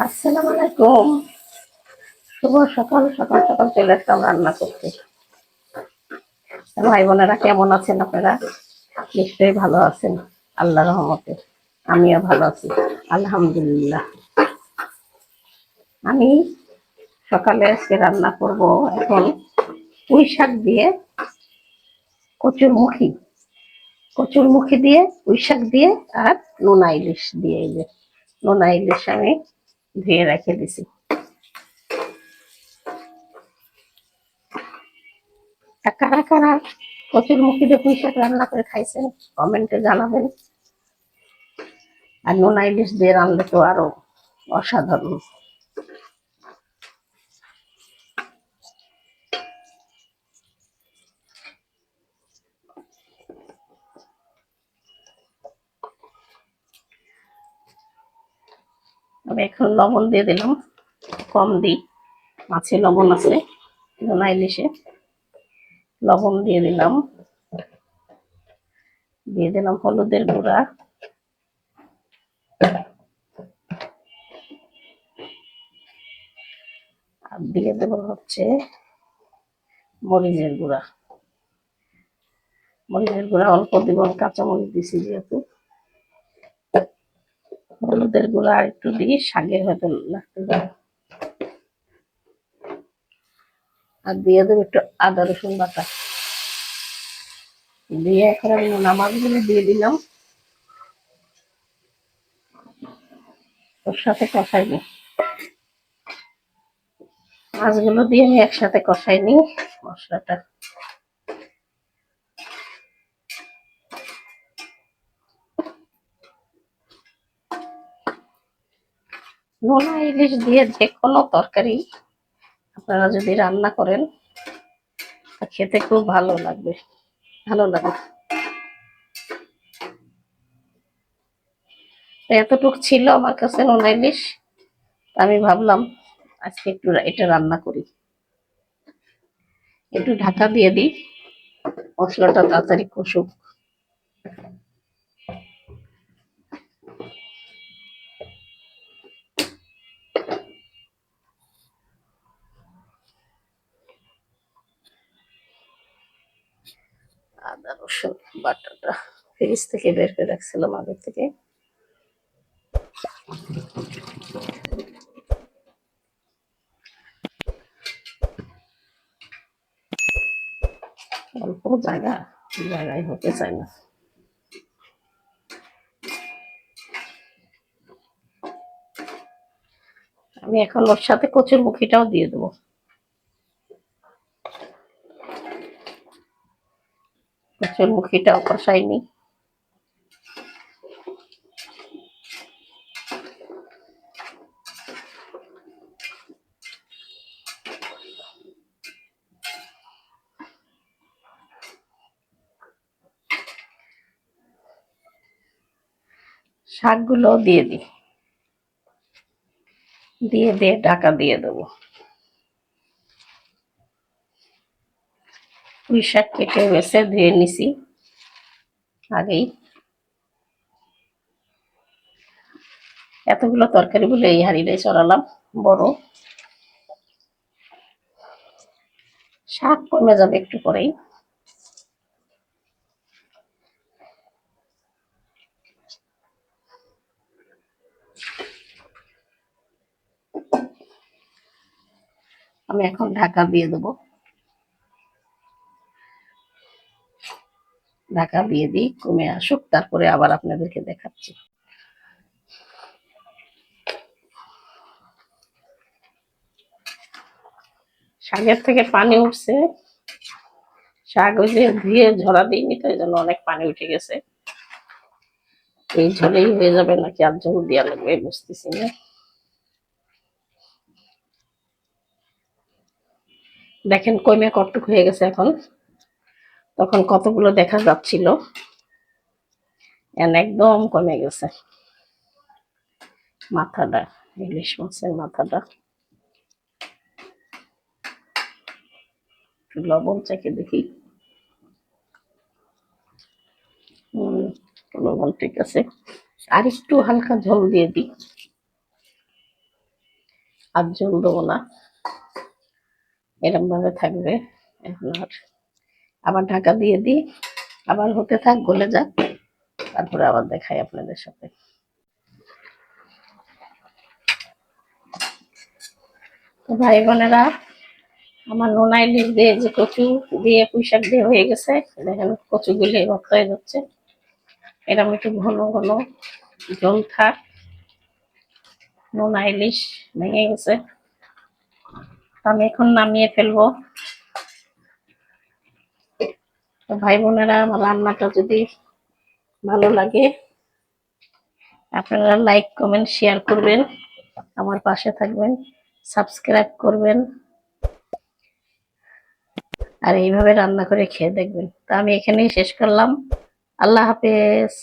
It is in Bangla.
আসসালামু আলাইকুম। শুভ সকাল। সকাল সকাল চলে আসলাম রান্না করতে। ভাই বোনেরা কেমন আছেন আপনারা? নিশ্চয়ই ভালো আছেন, আল্লাহর রহমতে। আমিও ভালো আছি, আলহামদুলিল্লাহ। আমি সকালে আজকে রান্না করব এখন পুঁই শাক দিয়ে কচুরমুখী। কচুরমুখী দিয়ে পুঁই শাক দিয়ে আর নোনা ইলিশ দিয়ে। এই যে নোনা ইলিশ আমি ধুয়ে রেখে দিছি। তা কারা কারা কচুরমুখী দিয়ে পুঁই শাক রান্না করে খাইছেন কমেন্টে জানাবেন। আর নোনা ইলিশ দিয়ে রান্না তো আরো অসাধারণ। আমি এখন লবণ দিয়ে দিলাম, কম দিই, মাছে লবণ আছে, নোনা ইলিশে লবণ দিয়ে দিলাম। দিয়ে দিলাম হলুদের গুঁড়া, আর দিয়ে দেবো হচ্ছে মরিচের গুঁড়া। মরিচের গুঁড়া অল্প দিব, কাঁচামরিচ দিছি যেহেতু। হলুদের গুঁড়া আর একটু দিই, শাকের হয়তো লাগতে পারে। আর দিয়ে দেবো একটু আদা রসুন বাটা। দিয়ে এখন আমি নোনা মাছগুলো দিয়ে দিলাম, ওর সাথে কষাই নিই। মাছগুলো দিয়ে আমি একসাথে কষাই নিই মশলাটা। নোনা ইলিশ দিয়ে যে কোনো তরকারি আপনারা যদি রান্না করেন খেতে খুব ভালো লাগবে, ভালো লাগে। এতটুক ছিল আমার কাছে নোনা ইলিশ, আমি ভাবলাম আজকে একটু এটা রান্না করি। একটু ঢাকা দিয়ে দিই, মশলাটা তাড়াতাড়ি কষুক। আদা রসুন বাটাটা ফ্রিজ থেকে বের করে রাখছিলাম আগে থেকে। অল্প জায়গায় হতে চায় না। আমি এখন ওর সাথে কচুরমুখীটাও দিয়ে দেবো। কচুরমুখীটাও কষাইনি। শাকগুলো দিয়ে দিই, দিয়ে দিয়ে ঢাকা দিয়ে দেবো। পুঁই শাক কেটে বেছে ধুয়ে নিছি আগেই। এতগুলো তরকারি বলে এই হাঁড়িটাই চড়ালাম বড়। শাক কমে যাবে একটু পরেই। আমি এখন ঢাকা দিয়ে দেবো। ঢাকা দিয়ে দিই, কমে আসুক, তারপরে আবার আপনাদেরকে দেখাচ্ছি। শাকের থেকে পানি উঠছে, শাক ওই যে ধুয়ে ঝরা দিইনি তো, এই জন্য অনেক পানি উঠে গেছে। এই ঝোলেই হয়ে যাবে নাকি আর ঝোল দেওয়া লাগবে বুঝতেছি না। দেখেন কমে কটটুক হয়ে গেছে এখন, তখন কতগুলো দেখা যাচ্ছিল, একদম কমে গেছে। মাথাটা, ইলিশ মাছের মাথাটা একটু লবণ চেখে দেখি। লবণ ঠিক আছে, আর একটু হালকা ঝোল দিয়ে দিই। আর জল দেবো না, এরকম ভাবে থাকবে। এখন আর আবার ঢাকা দিয়ে দিই, আবার হতে থাক, গলে যাক, তারপরে আবার দেখাই আপনাদের সাথে। তো ভাই বোনেরা, আমার নোনা ইলিশ দিয়ে যে কচু দিয়ে পুঁই শাক দিয়ে হয়ে গেছে, দেখেন কচুগুলি ভর্তা হয়ে যাচ্ছে। এরকম একটু ঘন ঘন জল থাক, নোনা ইলিশ ভেঙে গেছে। আমি এখন নামিয়ে ফেলবো। তো ভাই বোনেরা, আমার রান্নাটা যদি ভালো লাগে আপনারা লাইক কমেন্ট শেয়ার করবেন, আমার পাশে থাকবেন, সাবস্ক্রাইব করবেন, আর এইভাবে রান্না করে খেয়ে দেখবেন। তা আমি এখানেই শেষ করলাম। আল্লাহ হাফেজ।